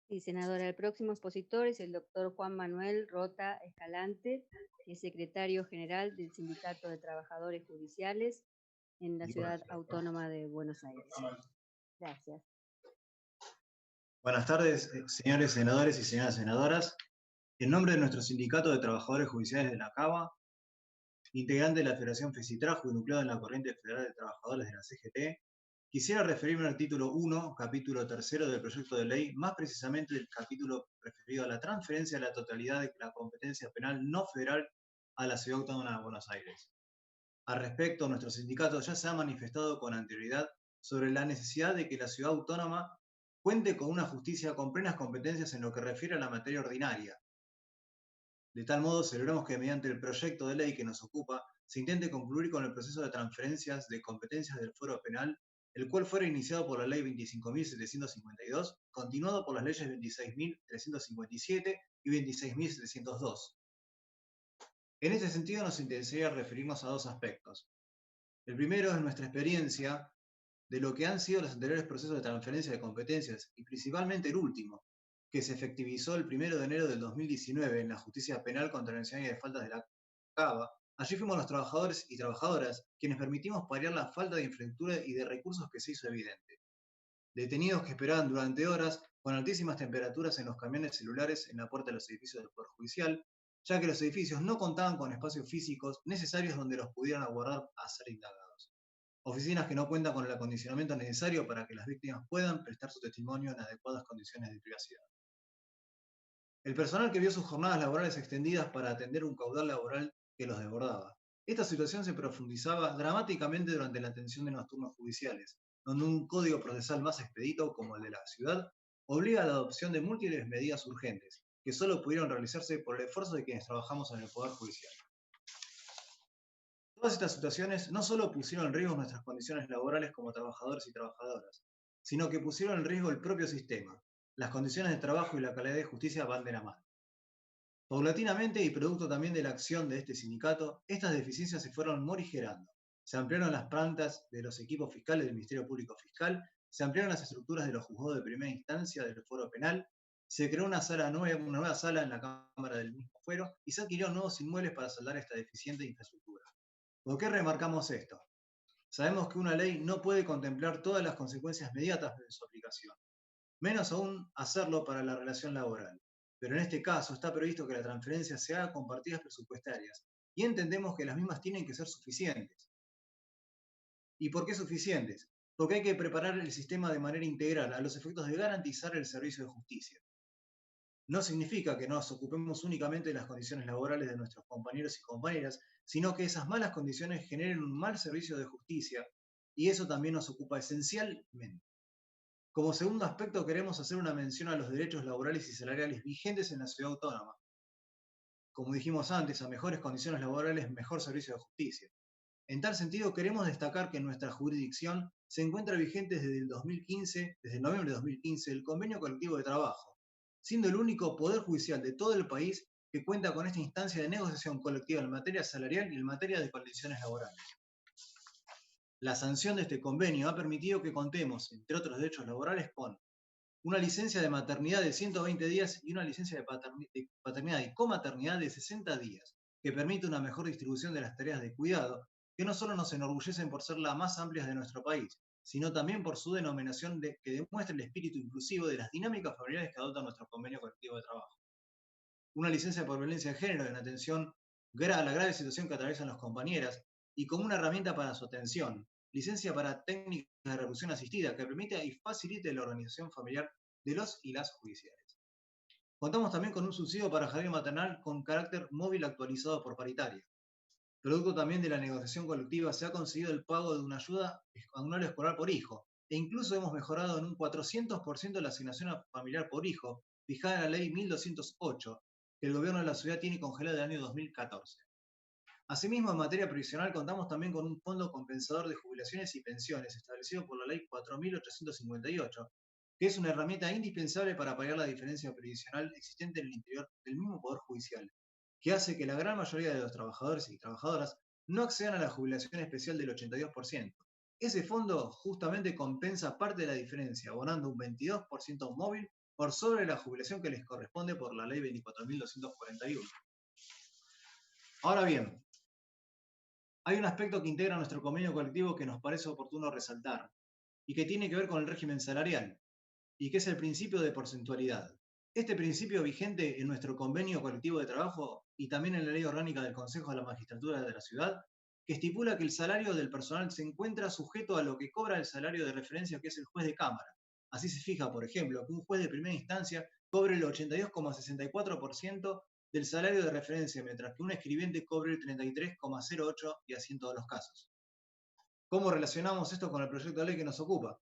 Sí, senadora, el próximo expositor es el doctor Juan Manuel Rota Escalante, que es secretario general del Sindicato de Trabajadores Judiciales en la Ciudad Autónoma de Buenos Aires. Gracias. Buenas tardes, señores senadores y señoras senadoras. En nombre de nuestro Sindicato de Trabajadores Judiciales de la CABA, integrante de la Federación FESITRAJU y nucleado en la Corriente Federal de Trabajadores de la CGT, quisiera referirme al título 1, capítulo 3 del proyecto de ley, más precisamente el capítulo referido a la transferencia de la totalidad de la competencia penal no federal a la Ciudad Autónoma de Buenos Aires. Al respecto, nuestro sindicato ya se ha manifestado con anterioridad sobre la necesidad de que la Ciudad Autónoma cuente con una justicia con plenas competencias en lo que refiere a la materia ordinaria. De tal modo, celebramos que mediante el proyecto de ley que nos ocupa, se intente concluir con el proceso de transferencias de competencias del fuero penal, el cual fuera iniciado por la ley 25.752, continuado por las leyes 26.357 y 26.702. En este sentido, nos interesaría referirnos a dos aspectos. El primero es nuestra experiencia de lo que han sido los anteriores procesos de transferencia de competencias, y principalmente el último, que se efectivizó el 1 de enero del 2019 en la Justicia Penal contra la Nacionalidad de Faltas de la CABA. Allí fuimos los trabajadores y trabajadoras quienes permitimos paliar la falta de infraestructura y de recursos que se hizo evidente. Detenidos que esperaban durante horas con altísimas temperaturas en los camiones celulares en la puerta de los edificios del Poder Judicial, ya que los edificios no contaban con espacios físicos necesarios donde los pudieran aguardar a ser indagados. Oficinas que no cuentan con el acondicionamiento necesario para que las víctimas puedan prestar su testimonio en adecuadas condiciones de privacidad. El personal que vio sus jornadas laborales extendidas para atender un caudal laboral que los desbordaba. Esta situación se profundizaba dramáticamente durante la atención de los turnos judiciales, donde un código procesal más expedito, como el de la ciudad, obliga a la adopción de múltiples medidas urgentes, que solo pudieron realizarse por el esfuerzo de quienes trabajamos en el Poder Judicial. Todas estas situaciones no solo pusieron en riesgo nuestras condiciones laborales como trabajadores y trabajadoras, sino que pusieron en riesgo el propio sistema. Las condiciones de trabajo y la calidad de justicia van de la mano. Paulatinamente, y producto también de la acción de este sindicato, estas deficiencias se fueron morigerando. Se ampliaron las plantas de los equipos fiscales del Ministerio Público Fiscal, se ampliaron las estructuras de los juzgados de primera instancia del fuero penal, se creó una nueva sala en la Cámara del mismo fuero y se adquirieron nuevos inmuebles para saldar esta deficiente infraestructura. ¿Por qué remarcamos esto? Sabemos que una ley no puede contemplar todas las consecuencias inmediatas de su aplicación, menos aún hacerlo para la relación laboral. Pero en este caso está previsto que la transferencia se haga con partidas presupuestarias y entendemos que las mismas tienen que ser suficientes. ¿Y por qué suficientes? Porque hay que preparar el sistema de manera integral a los efectos de garantizar el servicio de justicia. No significa que nos ocupemos únicamente de las condiciones laborales de nuestros compañeros y compañeras, sino que esas malas condiciones generen un mal servicio de justicia, y eso también nos ocupa esencialmente. Como segundo aspecto, queremos hacer una mención a los derechos laborales y salariales vigentes en la ciudad autónoma. Como dijimos antes, a mejores condiciones laborales, mejor servicio de justicia. En tal sentido, queremos destacar que en nuestra jurisdicción se encuentra vigente desde el 2015, desde noviembre de 2015, el convenio colectivo de trabajo, siendo el único poder judicial de todo el país que cuenta con esta instancia de negociación colectiva en materia salarial y en materia de condiciones laborales. La sanción de este convenio ha permitido que contemos, entre otros derechos laborales, con una licencia de maternidad de 120 días y una licencia de paternidad y comaternidad de 60 días, que permite una mejor distribución de las tareas de cuidado, que no solo nos enorgullecen por ser las más amplias de nuestro país, sino también por su denominación que demuestra el espíritu inclusivo de las dinámicas familiares que adopta nuestro convenio colectivo de trabajo. Una licencia por violencia de género en atención a la grave situación que atraviesan las compañeras y como una herramienta para su atención. Licencia para técnicas de reproducción asistida que permite y facilite la organización familiar de los y las judiciales. Contamos también con un subsidio para jardín maternal con carácter móvil actualizado por paritaria. Producto también de la negociación colectiva se ha conseguido el pago de una ayuda anual escolar por hijo, e incluso hemos mejorado en un 400% la asignación familiar por hijo, fijada en la ley 1208, que el gobierno de la ciudad tiene congelada del año 2014. Asimismo, en materia previsional contamos también con un fondo compensador de jubilaciones y pensiones establecido por la ley 4.858, que es una herramienta indispensable para paliar la diferencia previsional existente en el interior del mismo Poder Judicial, que hace que la gran mayoría de los trabajadores y trabajadoras no accedan a la jubilación especial del 82%. Ese fondo justamente compensa parte de la diferencia, abonando un 22% móvil por sobre la jubilación que les corresponde por la ley 24.241. Ahora bien, hay un aspecto que integra nuestro convenio colectivo que nos parece oportuno resaltar y que tiene que ver con el régimen salarial y que es el principio de porcentualidad. Este principio vigente en nuestro convenio colectivo de trabajo y también en la ley orgánica del Consejo de la Magistratura de la Ciudad, que estipula que el salario del personal se encuentra sujeto a lo que cobra el salario de referencia que es el juez de cámara. Así se fija, por ejemplo, que un juez de primera instancia cobre el 82,64% del salario de referencia, mientras que un escribiente cobre el 33,08% y así en todos los casos. ¿Cómo relacionamos esto con el proyecto de ley que nos ocupa?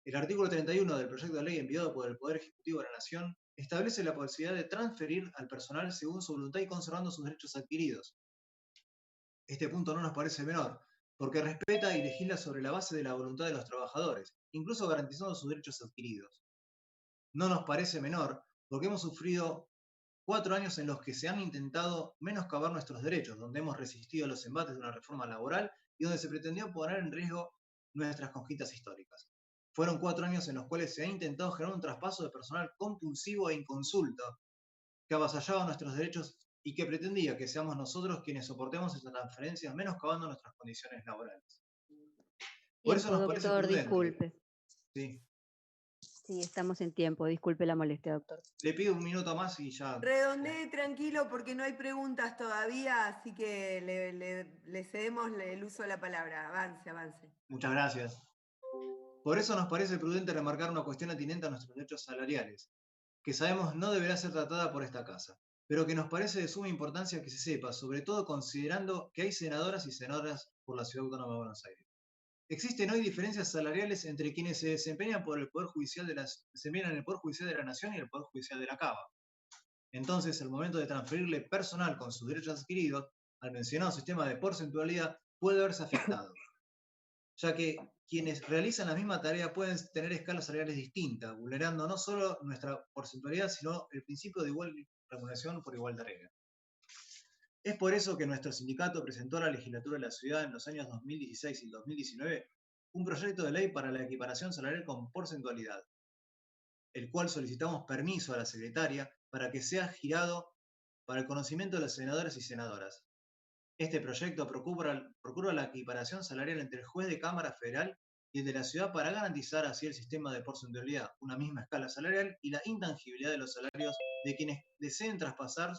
El artículo 31 del proyecto de ley enviado por el Poder Ejecutivo de la Nación establece la posibilidad de transferir al personal según su voluntad y conservando sus derechos adquiridos. Este punto no nos parece menor, porque respeta y legisla sobre la base de la voluntad de los trabajadores, incluso garantizando sus derechos adquiridos. No nos parece menor, porque hemos sufrido 4 años en los que se han intentado menoscabar nuestros derechos, donde hemos resistido los embates de una reforma laboral y donde se pretendió poner en riesgo nuestras conquistas históricas. Fueron 4 años en los cuales se ha intentado generar un traspaso de personal compulsivo e inconsulto que avasallaba nuestros derechos y que pretendía que seamos nosotros quienes soportemos esta transferencia menoscabando nuestras condiciones laborales. Por eso Tiempo, nos parece doctor, prudente. disculpe. Sí. Sí, estamos en tiempo. Disculpe la molestia, doctor. Le pido un minuto más y ya. Redondee tranquilo porque no hay preguntas todavía, así que le cedemos el uso de la palabra. Avance, avance. Muchas gracias. Por eso nos parece prudente remarcar una cuestión atinente a nuestros derechos salariales, que sabemos no deberá ser tratada por esta casa, pero que nos parece de suma importancia que se sepa, sobre todo considerando que hay senadoras y senadoras por la Ciudad Autónoma de Buenos Aires. Existen hoy diferencias salariales entre quienes se desempeñan por el Poder Judicial en el Poder Judicial de la Nación y el Poder Judicial de la Cava. Entonces, al momento de transferirle personal con sus derechos adquiridos, al mencionado sistema de porcentualidad puede verse afectado, ya que quienes realizan la misma tarea pueden tener escalas salariales distintas, vulnerando no solo nuestra porcentualidad, sino el principio de igual remuneración por igual tarea. Es por eso que nuestro sindicato presentó a la legislatura de la ciudad en los años 2016 y 2019 un proyecto de ley para la equiparación salarial con porcentualidad, el cual solicitamos permiso a la secretaria para que sea girado para el conocimiento de los senadores y senadoras. Este proyecto procura la equiparación salarial entre el juez de Cámara Federal y el de la ciudad para garantizar así el sistema de porcentualidad, una misma escala salarial y la intangibilidad de los salarios de quienes deseen traspasar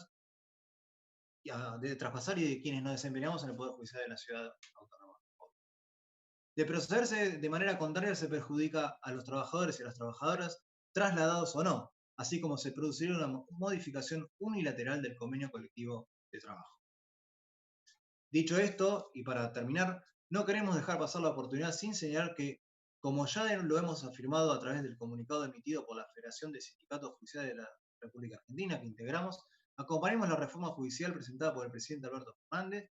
y de quienes nos desempeñamos en el Poder Judicial de la Ciudad Autónoma. De procederse de manera contraria se perjudica a los trabajadores y a las trabajadoras, trasladados o no, así como se produciría una modificación unilateral del convenio colectivo de trabajo. Dicho esto, y para terminar, no queremos dejar pasar la oportunidad sin señalar que, como ya lo hemos afirmado a través del comunicado emitido por la Federación de Sindicatos Judiciales de la República Argentina, que integramos, acompañamos la reforma judicial presentada por el presidente Alberto Fernández.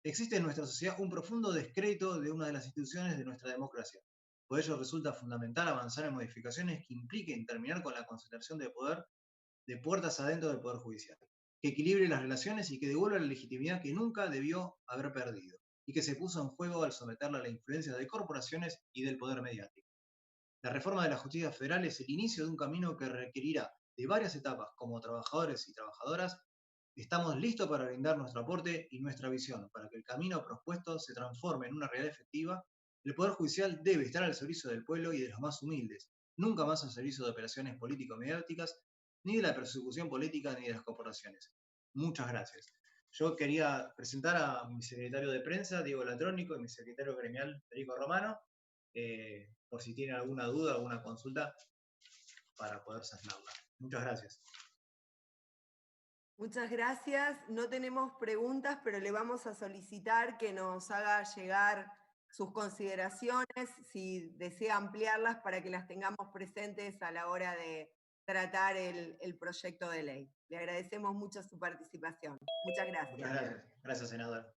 Existe en nuestra sociedad un profundo descrédito de una de las instituciones de nuestra democracia. Por ello resulta fundamental avanzar en modificaciones que impliquen terminar con la concentración de poder de puertas adentro del Poder Judicial, que equilibre las relaciones y que devuelva la legitimidad que nunca debió haber perdido, y que se puso en juego al someterla a la influencia de corporaciones y del poder mediático. La reforma de la justicia federal es el inicio de un camino que requerirá de varias etapas como trabajadores y trabajadoras. Estamos listos para brindar nuestro aporte y nuestra visión para que el camino propuesto se transforme en una realidad efectiva. El Poder Judicial debe estar al servicio del pueblo y de los más humildes, nunca más al servicio de operaciones político-mediáticas, ni de la persecución política ni de las corporaciones. Muchas gracias. Yo quería presentar a mi secretario de prensa, Diego Latrónico, y mi secretario gremial, Federico Romano, por si tienen alguna duda, alguna consulta, para poder sanarla. Muchas gracias. Muchas gracias. No tenemos preguntas, pero le vamos a solicitar que nos haga llegar sus consideraciones, si desea ampliarlas, para que las tengamos presentes a la hora de tratar el proyecto de ley. Le agradecemos mucho su participación. Muchas gracias. Muchas gracias. Gracias, senadora.